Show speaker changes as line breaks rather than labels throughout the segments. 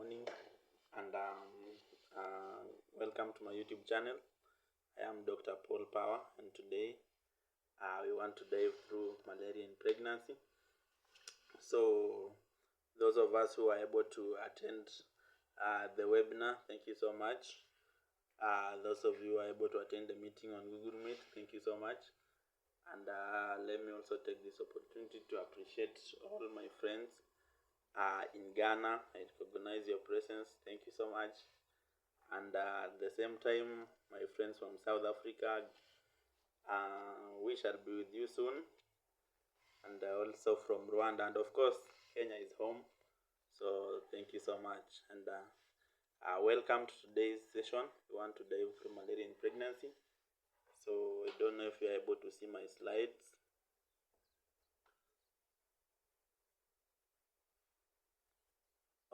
morning, and welcome to my YouTube channel. I am Dr. Paul Power, and today we want to dive through malaria in pregnancy. So, those of us who are able to attend the webinar, thank you so much. Those of you who are able to attend the meeting on Google Meet, thank you so much. And let me also take this opportunity to appreciate all my friends in Ghana. I recognize your presence. Thank you so much. And at the same time, my friends from South Africa, we shall be with you soon. And also from Rwanda, and of course, Kenya is home. So thank you so much. And welcome to today's session. We want to dive through malaria in pregnancy. So I don't know if you're able to see my slides.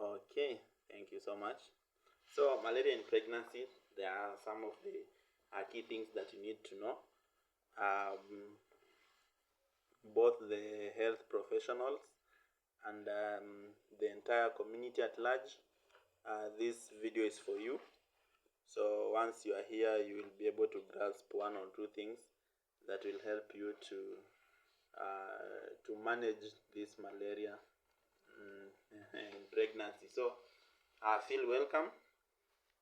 Okay, thank you so much. So malaria in pregnancy, there are some of the key things that you need to know. Both the health professionals and the entire community at large. This video is for you. So once you are here, you will be able to grasp one or two things that will help you to manage this malaria in pregnancy. So feel welcome,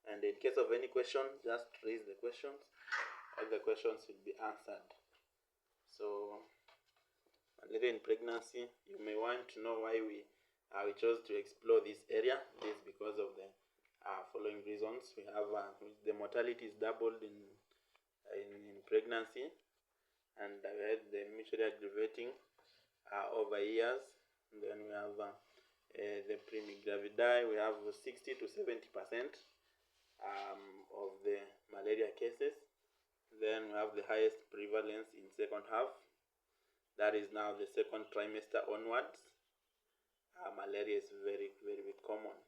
and in case of any questions, just raise the questions. All the questions will be answered. So malaria in pregnancy, you may want to know why we chose to explore this area. This is because of the following reasons. We have the mortality is doubled in pregnancy, and we had the mutually aggravating over years. And then we have the primigravidae. We have 60 to 70% of the malaria cases. Then we have the highest prevalence in second half. That is now the second trimester onwards. Malaria is very, very common.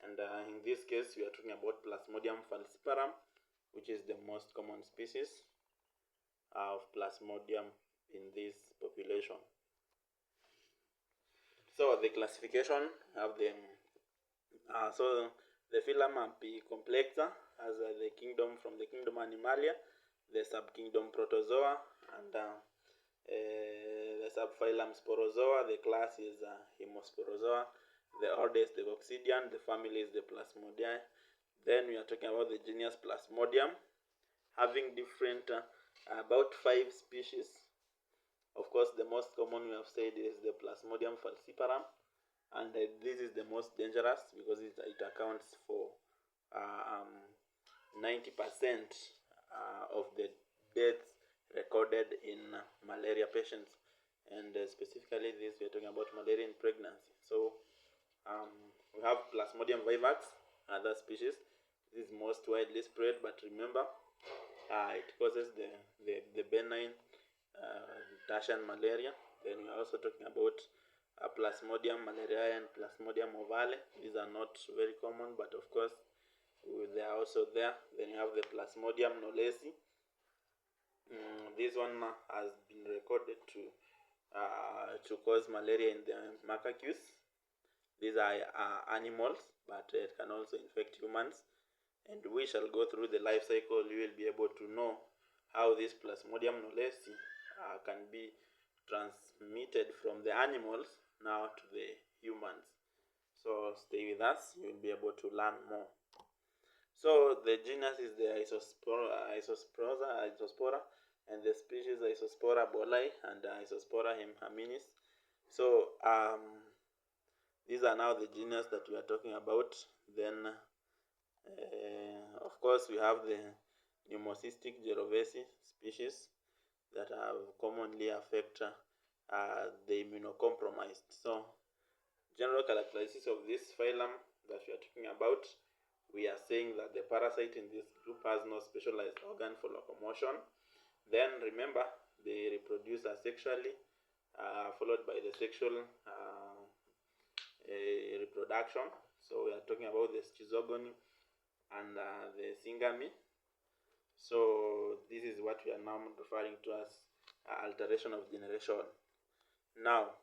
And in this case, we are talking about Plasmodium falciparum, which is the most common species of Plasmodium in this population. So the classification of the the phylum Apicomplexa has the kingdom from the kingdom Animalia, the subkingdom Protozoa, and the subphylum Sporozoa. The class is Hemosporozoa. The order is the Coccidian. The family is the Plasmodiae. Then we are talking about the genus Plasmodium, having different about 5 species. Of course, the most common we have said is the Plasmodium falciparum, and this is the most dangerous because it accounts for 90% of the deaths recorded in malaria patients. And specifically this, we are talking about malaria in pregnancy. So we have Plasmodium vivax, other species. This is most widely spread, but remember, it causes the benign Russian malaria. Then we are also talking about Plasmodium malariae and Plasmodium ovale. These are not very common, but of course they are also there. Then you have the Plasmodium knowlesi. This one has been recorded to cause malaria in the macaques. These are animals, but it can also infect humans. And we shall go through the life cycle. You will be able to know how this Plasmodium knowlesi can be transmitted from the animals now to the humans. So stay with us, you will be able to learn more. So the genus is the Isospora, and the species Isospora bolai and Isospora haminis. So these are now the genus that we are talking about. Then of course we have the Pneumocystic Gerovesi species that commonly affect the immunocompromised. So general characteristics of this phylum that we are talking about, we are saying that the parasite in this group has no specialized organ for locomotion. Then remember, they reproduce asexually, followed by the sexual reproduction. So we are talking about the schizogony and the syngamy. So this is what we are now referring to as alteration of generation. Now,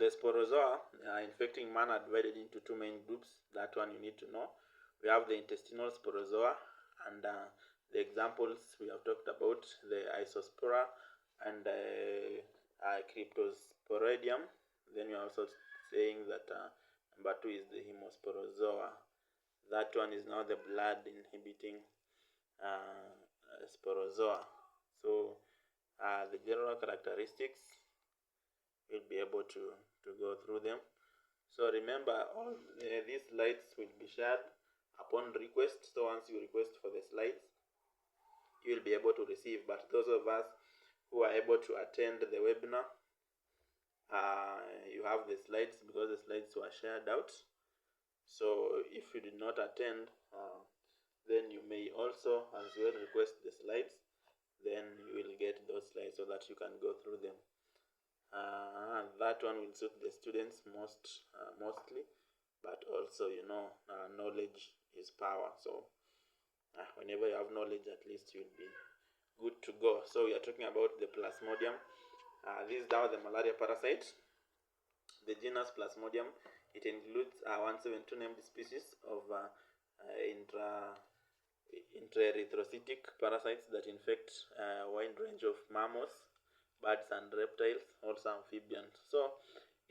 The sporozoa infecting man are divided into two main groups. That one you need to know. We have the intestinal sporozoa, and the examples we have talked about, the isospora and cryptosporidium. Then we are also saying that number 2 is the hemosporozoa. That one is now the blood inhibiting sporozoa. So the general characteristics, we'll be able to go through them. So remember, all these slides will be shared upon request. So once you request for the slides, you will be able to receive. But those of us who are able to attend the webinar, you have the slides because the slides were shared out. So if you did not attend, then you may also as well request the slides. Then you will get those slides so that you can go through them. That one will suit the students mostly, but also knowledge is power. So whenever you have knowledge, at least you'll be good to go. So we are talking about the Plasmodium. This is now the malaria parasite. The genus Plasmodium, it includes 172 named species of intraerythrocytic parasites that infect a wide range of mammals, birds and reptiles, also amphibians. So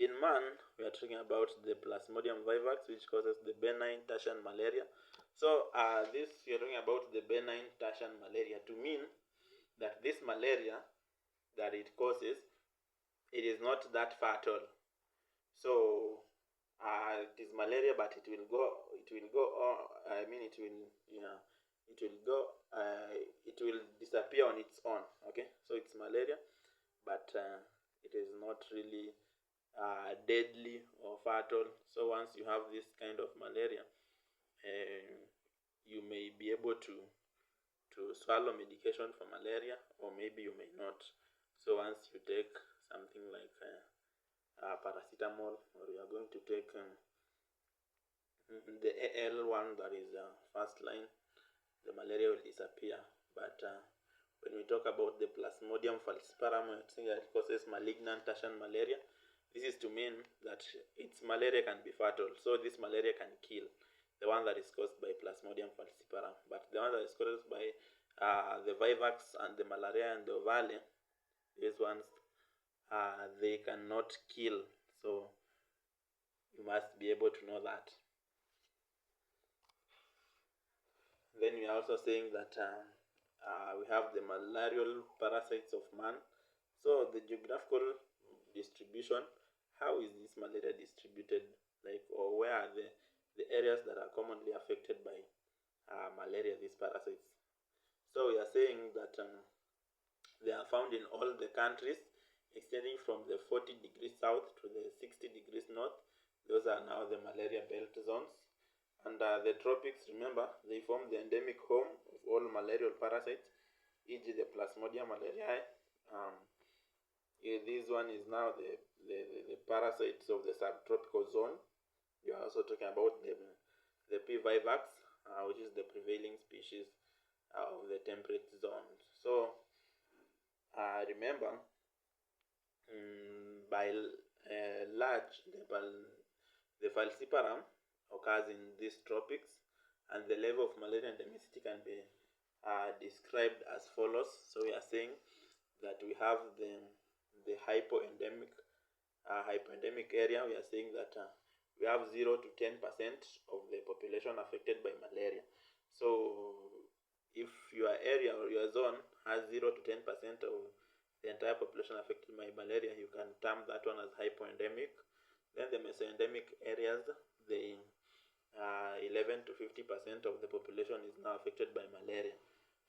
in man, we are talking about the Plasmodium vivax, which causes the benign tertian malaria. So this, we are talking about the benign tertian malaria to mean that this malaria that it causes, it is not that fatal. So it is malaria, but it will disappear on its own. Okay, so it's malaria, but it is not really deadly or fatal. So once you have this kind of malaria, you may be able to swallow medication for malaria, or maybe you may not. So once you take something like paracetamol, or you are going to take the AL1, that is first line, the malaria will disappear. But when we talk about the Plasmodium falciparum, we think that it causes malignant tertian malaria. This is to mean that its malaria can be fatal. So this malaria can kill, the one that is caused by Plasmodium falciparum. But the one that is caused by the vivax and the malaria and the ovale, these ones, they cannot kill. So you must be able to know that. Then we are also saying that we have the malarial parasites of man. So the geographical distribution, how is this malaria distributed, like, or where are the areas that are commonly affected by malaria, these parasites? So we are saying that they are found in all the countries extending from the 40 degrees south to the 60 degrees north. Those are now the malaria belt zones. And the tropics, remember, they form the endemic home of all malarial parasites, e.g. the Plasmodium malariae. This one is now the parasites of the subtropical zone. You are also talking about the P. vivax, which is the prevailing species of the temperate zones. So remember, by large, the falciparum occurs in these tropics, and the level of malaria endemicity can be described as follows. So we are saying that we have the hypoendemic area. We are saying that we have 0 to 10% of the population affected by malaria. So if your area or your zone has 0 to 10% of the entire population affected by malaria, you can term that one as hypoendemic. Then the mesoendemic areas, the 11 to 50% of the population is now affected by malaria.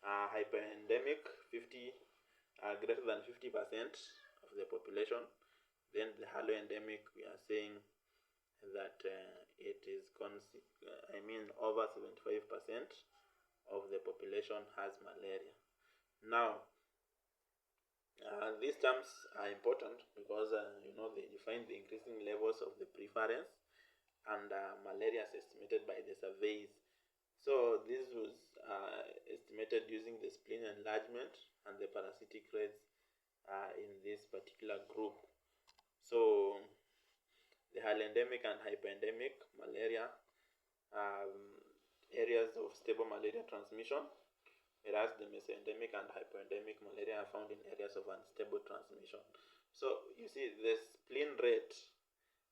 Hyperendemic, greater than 50% of the population. Then the haloendemic, we are saying that it is over 75% of the population has malaria. Now, these terms are important because they define the increasing levels of the prevalence and malaria is estimated by the surveys. So this was estimated using the spleen enlargement and the parasitic rates in this particular group. So endemic and hyperendemic malaria, areas of stable malaria transmission, whereas the mesoendemic and hyperendemic malaria are found in areas of unstable transmission. So you see the spleen rate,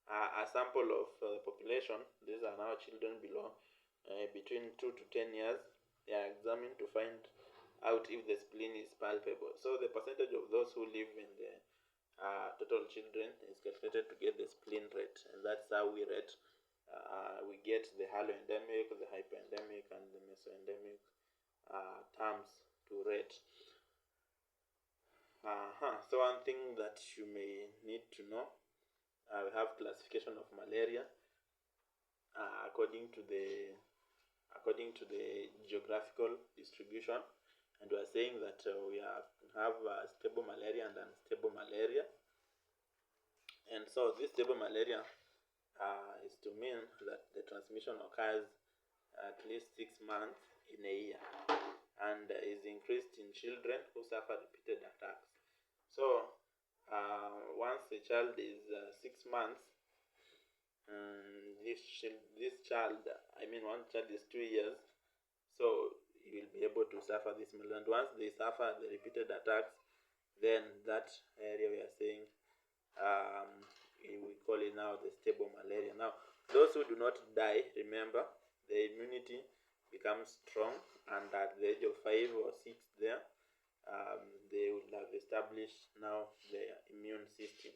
a sample of the population, these are now children below between 2 to 10 years, they are examined to find out if the spleen is palpable. So the percentage of those who live in the total children is calculated to get the spleen rate, and that's how we rate. We get the haloendemic, the hyperendemic, and the mesoendemic terms to rate. So one thing that you may need to know, we have classification of malaria according to the geographical distribution, and we are saying that we have stable malaria and unstable malaria. And so this stable malaria is to mean that the transmission occurs at least 6 months in a year, and is increased in children who suffer repeated attacks. So once a child is 6 months, one child is 2 years, so he will be able to suffer this malaria. And once they suffer the repeated attacks, then that area we are saying we call it now the stable malaria. Now, those who do not die, remember, the immunity becomes strong, and at the age of 5 or 6 there, they will have established now their immune system.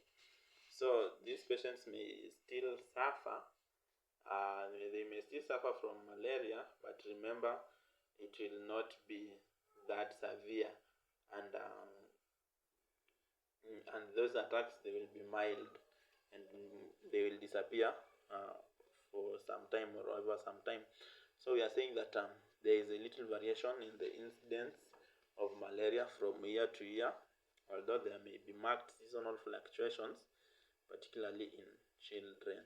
So these patients may still suffer, they may still suffer from malaria, but remember, it will not be that severe, and those attacks, they will be mild, and they will disappear for some time or over some time. So we are saying that there is a little variation in the incidence of malaria from year to year, although there may be marked seasonal fluctuations, particularly in children.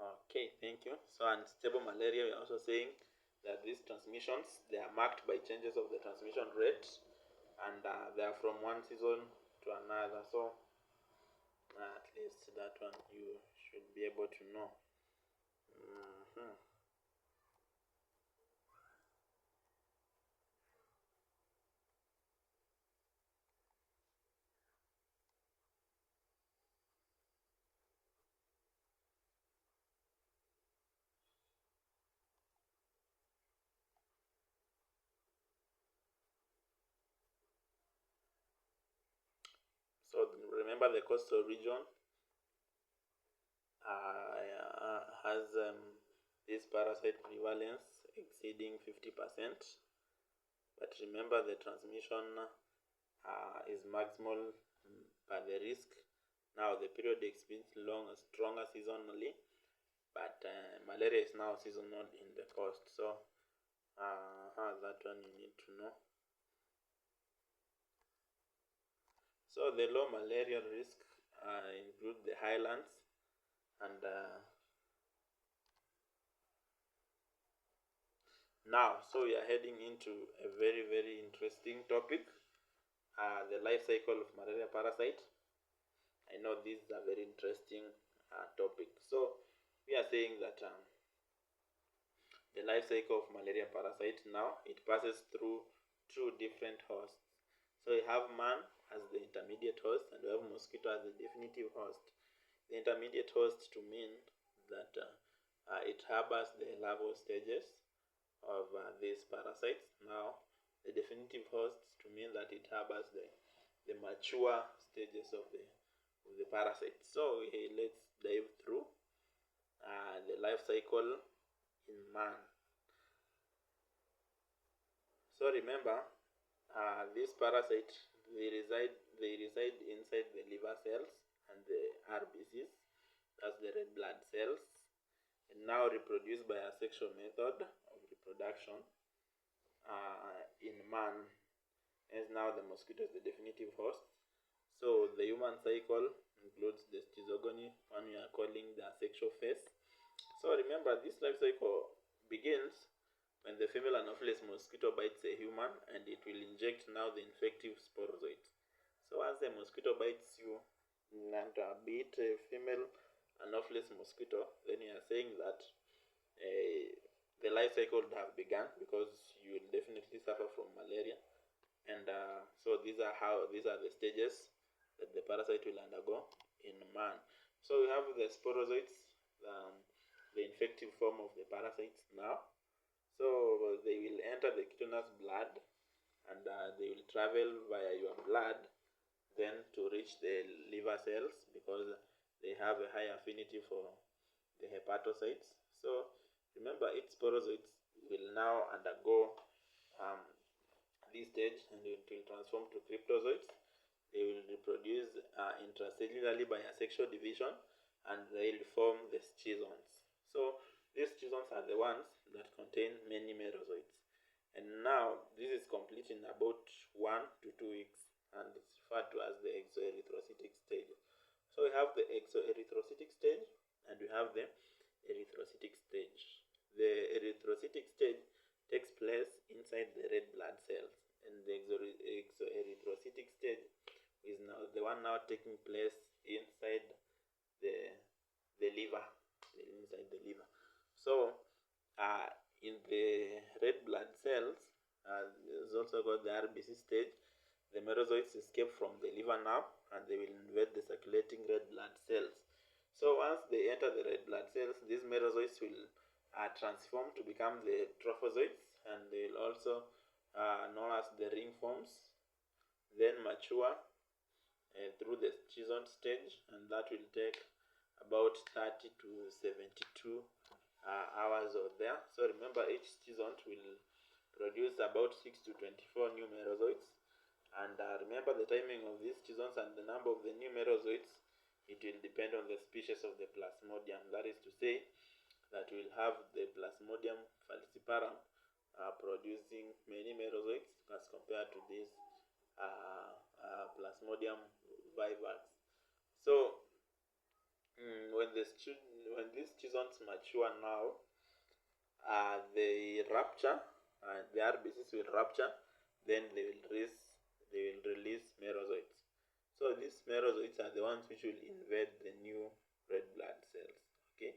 Okay, thank you. So unstable malaria, we are also saying that these transmissions, they are marked by changes of the transmission rate, and they are from one season to another. So at least that one you should be able to know. So remember, the coastal region has this parasite prevalence exceeding 50%. But remember, the transmission is maximal by the risk. Now the period experiences stronger seasonally, but malaria is now seasonal in the coast. So that one you need to know. So the low malaria risk include the highlands, and now, so we are heading into a very, very interesting topic, the life cycle of malaria parasite. I know this is a very interesting topic. So we are saying that the life cycle of malaria parasite, now it passes through 2 different hosts. So we have man as the intermediate host, and we have mosquito as the definitive host. The intermediate host to mean that it harbors the larval stages of these parasites. Now the definitive host to mean that it harbors the mature stages of the parasite. So let's dive through the life cycle in man. So remember, these parasites, they reside inside the liver cells and the RBCs, that's the red blood cells, and now reproduced by a sexual method of reproduction in man. As now the mosquito is the definitive host. So the human cycle includes the schizogony, one we are calling the sexual phase. So remember, this life cycle begins when the female Anopheles mosquito bites a human, and it will inject now the infective sporozoites. So as the mosquito bites you, and be it a female Anopheles mosquito, then you are saying that the life cycle would have begun, because you will definitely suffer from malaria. And so these are the stages that the parasite will undergo in man. So we have the sporozoites, the infective form of the parasites now. So they will enter the cutaneous blood, and they will travel via your blood then to reach the liver cells, because they have a high affinity for the hepatocytes. So remember, each sporozoites will now undergo this stage, and it will transform to cryptozoites. They will reproduce intracellularly by asexual division, and they will form the schizons. So these schizons are the ones that contain many merozoites. And now this is complete in about 1 to 2 weeks, and it's referred to as the exoerythrocytic stage. So we have the exoerythrocytic stage, and we have the erythrocytic stage. The erythrocytic stage takes place inside the red blood cells, and the exoerythrocytic stage is now the one now taking place inside the liver, inside the liver. So in the red blood cells, there's also got the RBC stage. The merozoites escape from the liver now, and they will invade the circulating red blood cells. So once they enter the red blood cells, these merozoites will transform to become the trophozoites, and they will also known as the ring forms, then mature through the schizon stage, and that will take about 30 to 72 hours or there. So remember, each schizon will produce about 6 to 24 new merozoites, and remember, the timing of these schizons and the number of the new merozoites, it will depend on the species of the plasmodium. That is to say that we'll have the plasmodium falciparum producing many merozoites as compared to this plasmodium vivax. So when these schizons mature now, they rupture, the RBCs will rupture, then they will release merozoites. So these merozoites are the ones which will invade the new red blood cells. Okay.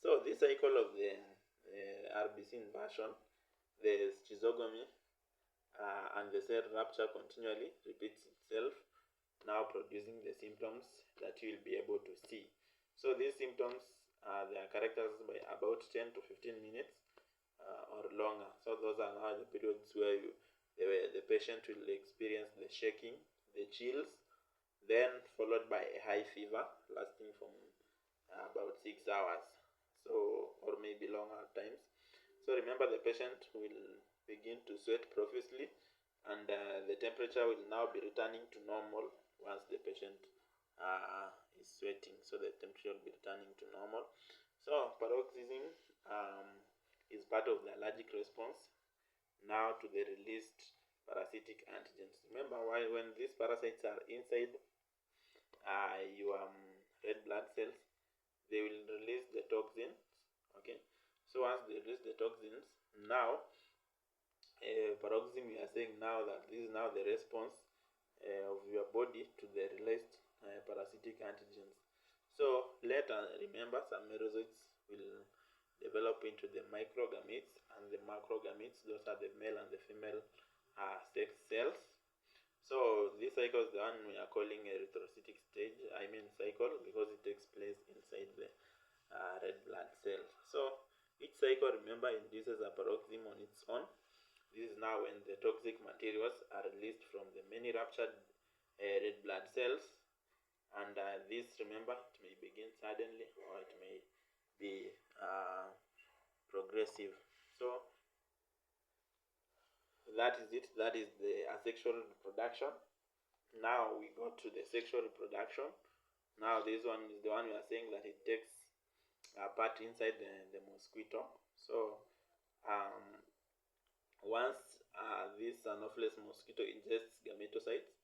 So this cycle of the RBC inversion, the schizogamy, and the cell rupture continually repeats itself, now producing the symptoms that you will be able to see. So these symptoms they are characterized by about 10 to 15 minutes or longer. So those are now the periods where the patient will experience the shaking, the chills, then followed by a high fever lasting from about 6 hours, so, or maybe longer at times. So remember, the patient will begin to sweat profusely, and the temperature will now be returning to normal once the patient is sweating. So the temperature will be returning to normal. So paroxysm is part of the allergic response now to the released parasitic antigens. Remember, when these parasites are inside your red blood cells, they will release the toxins. Okay, so once they release the toxins, now paroxysm, we are saying now that this is now the response of your body to the released parasitic antigens. So later, remember, some merozoites will develop into the microgametes, and the macrogametes, those are the male and the female sex cells. So this cycle is the one we are calling erythrocytic stage. I mean cycle, because it takes place inside the red blood cell. So each cycle, remember, induces a paroxysm on its own. This is now when the toxic materials are released from the many ruptured red blood cells, and this, remember, it may begin suddenly or it may be progressive. So that is it. That is the asexual reproduction. Now we go to the sexual reproduction. Now this one is the one we are saying that it takes part inside the mosquito. So once this Anopheles mosquito ingests gametocytes,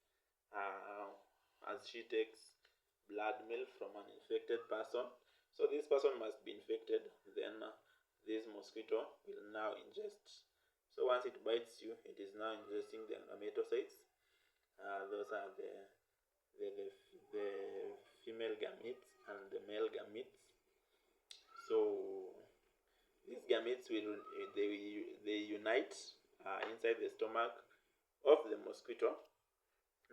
as she takes blood milk from an infected person, so this person must be infected, then this mosquito will now ingest. So once it bites you, it is now ingesting the gametocytes. Those are the gametes they unite inside the stomach of the mosquito.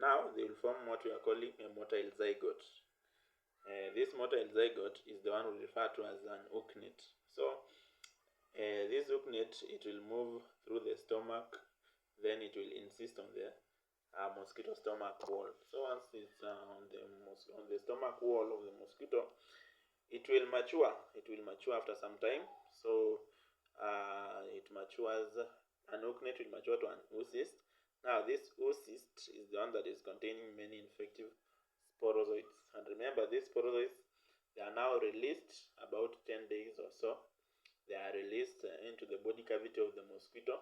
Now they will form what we are calling a motile zygote. This motile zygote is the one we refer to as an hooknet. So this hooknet, it will move through the stomach, then it will insist on the mosquito stomach wall. So once it's on the stomach wall of the mosquito, it will mature. It will mature after some time. So it matures. An hooknet will mature to an oocyst. Now this oocyst is the one that is containing many infective sporozoids. And remember, these sporozoids, they are now released about 10 days or so. They are released into the body cavity of the mosquito.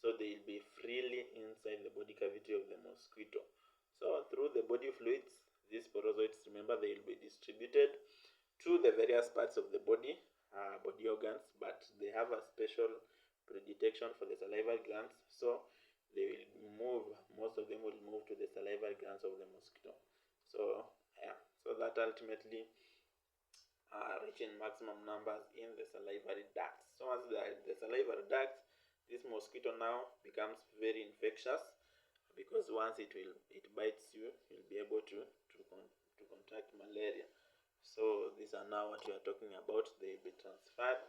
So they will be freely inside the body cavity of the mosquito. So through the body fluids, these sporozoids, remember, they will be distributed to the various parts of the body, body organs, but they have a special predilection for the salivary glands. So they will move, most of them will move to the salivary glands of the mosquito. So yeah, so that ultimately reach in maximum numbers in the salivary ducts. So once the salivary ducts, this mosquito now becomes very infectious, because once it bites you, you'll be able to contract malaria. So these are now what we are talking about. They will be transferred.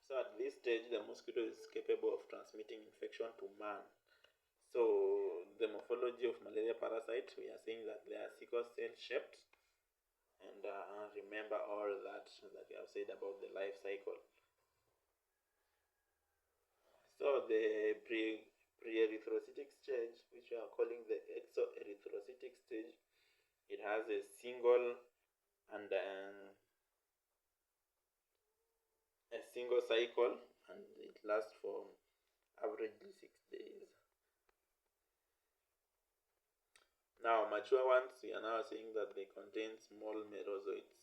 So at this stage, the mosquito is capable of transmitting infection to man. So the morphology of malaria parasite, we are saying that they are sickle cell shaped. And remember all that we have said about the life cycle. So the pre-erythrocytic stage, which we are calling the exoerythrocytic stage, it has a single and a single cycle, and it lasts for averagely 6 days. Now mature ones, we are now saying that they contain small merozoites,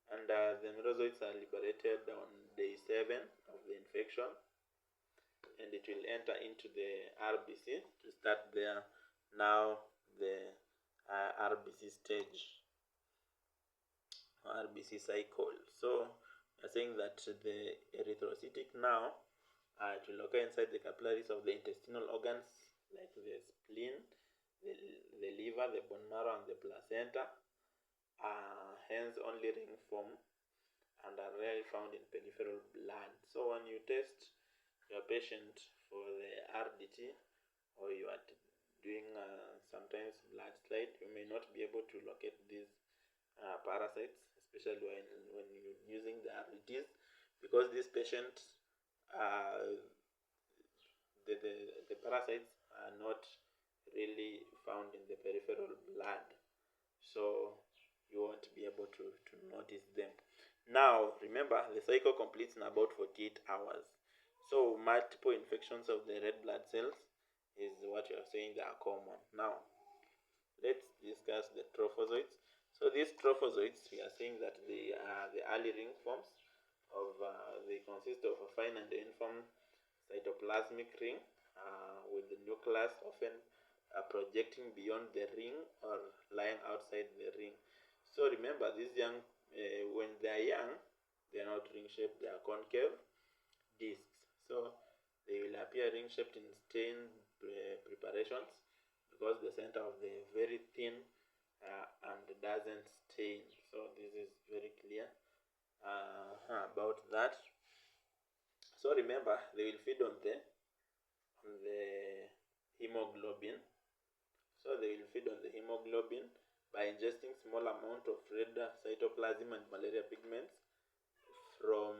and the merozoids are liberated on day 7 of the infection, and it will enter into the RBC to start there. Now the RBC stage, RBC cycle. So we are saying that the erythrocytic now, it will occur inside the capillaries of the intestinal organs like the spleen, the liver, the bone marrow, and the placenta. Hence only ring form and are rarely found in peripheral blood. So when you test your patient for the RDT, or you are doing sometimes blood slide, you may not be able to locate these parasites, especially when you're using the RDTs, because these patients, the parasites are not really found in the peripheral blood, so you won't be able to notice them. Now remember, the cycle completes in about 48 hours. So multiple infections of the red blood cells is what you are saying they are common. Now let's discuss the trophozoites. So these trophozoites, we are saying that they are the early ring forms of they consist of a fine and uniform cytoplasmic ring with the nucleus often projecting beyond the ring or lying outside the ring. So remember, these young, when they are young, they are not ring shaped, they are concave discs. So they will appear ring shaped in stain preparations, because the center of the very thin and doesn't stain. So this is very clear about that. So remember, they will feed on the hemoglobin. So they will feed on the hemoglobin by ingesting small amount of red cytoplasm and malaria pigments from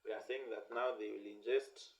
we are saying that now they will ingest